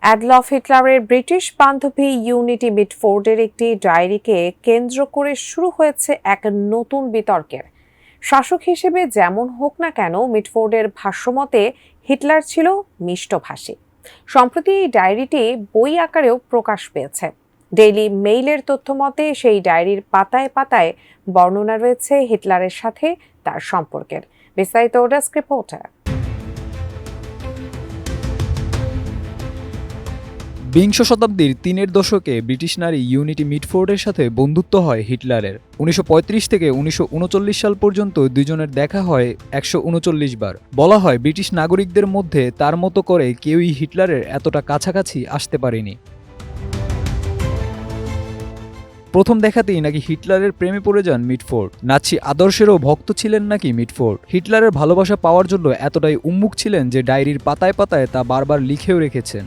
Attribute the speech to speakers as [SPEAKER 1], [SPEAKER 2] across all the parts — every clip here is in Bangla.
[SPEAKER 1] অ্যাডলফ হিটলারের ব্রিটিশ বান্ধবী ইউনিটি মিটফোর্ডের একটি ডায়েরিকে কেন্দ্র করে শুরু হয়েছে এক নতুন বিতর্কের। শাসক হিসেবে যেমন হোক না কেন, মিটফোর্ডের ভাষ্যমতে হিটলার ছিল মিষ্টভাষী। সম্প্রতি এই ডায়েরিটি বই আকারেও প্রকাশ পেয়েছে। ডেইলি মেইলের তথ্যমতে সেই ডায়েরির পাতায় পাতায় বর্ণনা রয়েছে হিটলারের সাথে তার সম্পর্কের। বিস্তারিত ডেস্ক রিপোর্টে।
[SPEAKER 2] বিংশ শতাব্দীর ৩-এর দশকে ব্রিটিশ নারী ইউনিটি মিটফোর্ডের সাথে বন্ধুত্ব হয় হিটলারের। ১৯৩৫ থেকে ১৯৩৯ সাল পর্যন্ত দুজনের দেখা হয় ১৩৯ বার। বলা হয় ব্রিটিশ নাগরিকদের মধ্যে তার মতো করে কেউই হিটলারের এতটা কাছাকাছি আসতে পারেনি। প্রথম দেখাতেই নাকি হিটলারের প্রেমে পড়ে যান মিটফোর্ড। নাৎসি আদর্শেরও ভক্ত ছিলেন নাকি মিটফোর্ড। হিটলারের ভালোবাসা পাওয়ার জন্য এতটাই উন্মুখ ছিলেন যে ডায়েরির পাতায় পাতায় তা বারবার লিখেও রেখেছেন।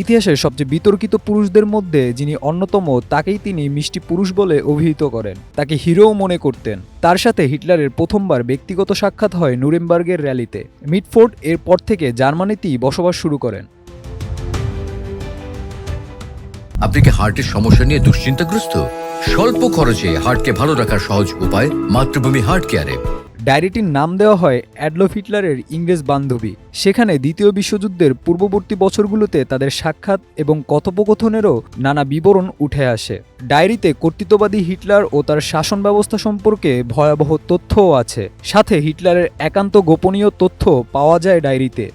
[SPEAKER 2] ইতিহাসের সবচেয়ে বিতর্কিত পুরুষদের মধ্যে যিনি অন্যতম, তাকেই তিনি মিষ্টি পুরুষ বলে অভিহিত করেন। তাকে হিরোও মনে করতেন। তার সাথে হিটলারের প্রথমবার ব্যক্তিগত সাক্ষাৎ হয় নুরেমবার্গের র্যালিতে। মিটফোর্ড এরপর থেকে জার্মানিতেই বসবাস শুরু করেন।
[SPEAKER 3] আপনি কি হার্টের সমস্যা নিয়ে দুশ্চিন্তাগ্রস্ত? স্বল্প খরচে হার্টকে ভালো রাখার সহজ উপায় মাতৃভূমি হার্ট কেয়ারে।
[SPEAKER 2] ডায়েরিটির নাম দেওয়া হয় অ্যাডলফ হিটলারের ইংরেজ বান্ধবী। সেখানে দ্বিতীয় বিশ্বযুদ্ধের পূর্ববর্তী বছরগুলোতে তাদের সাক্ষাৎ এবং কথোপকথনেরও নানা বিবরণ উঠে আসে। ডায়েরিতে কর্তৃত্ববাদী হিটলার ও তার শাসন ব্যবস্থা সম্পর্কে ভয়াবহ তথ্যও আছে। সাথে হিটলারের একান্ত গোপনীয় তথ্য পাওয়া যায় ডায়েরিতে।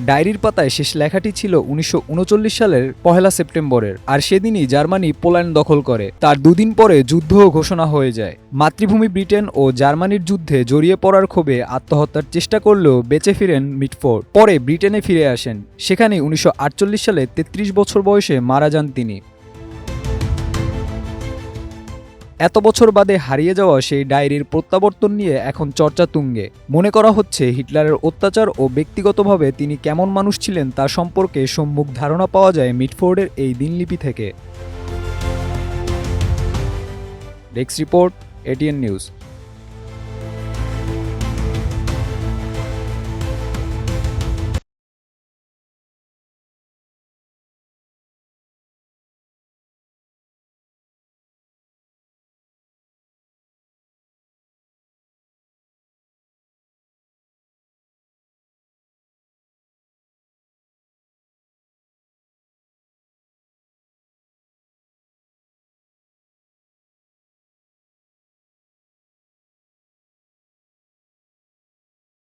[SPEAKER 2] ডায়েরির পাতায় শেষ লেখাটি ছিল ১৯৩৯ সালের ১ সেপ্টেম্বরের, আর সেদিনই জার্মানি পোল্যান্ড দখল করে। তার দুদিন পরে যুদ্ধও ঘোষণা হয়ে যায়। মাতৃভূমি ব্রিটেন ও জার্মানির যুদ্ধে জড়িয়ে পড়ার ক্ষোভে আত্মহত্যার চেষ্টা করলেও বেঁচে ফিরেন মিটফোর্ড। পরে ব্রিটেনে ফিরে আসেন। সেখানে ১৯৪৮ সালে ৩৩ বছর বয়সে মারা যান তিনি। এত বছর বাদে হারিয়ে যাওয়া সেই ডায়েরির প্রত্যাবর্তন নিয়ে এখন চর্চা তুঙ্গে। মনে করা হচ্ছে হিটলারের অত্যাচার ও ব্যক্তিগতভাবে তিনি কেমন মানুষ ছিলেন তা সম্পর্কে সম্যক ধারণা পাওয়া যায় মিটফোর্ডের এই দিনলিপি থেকে। Desk report, ATN news.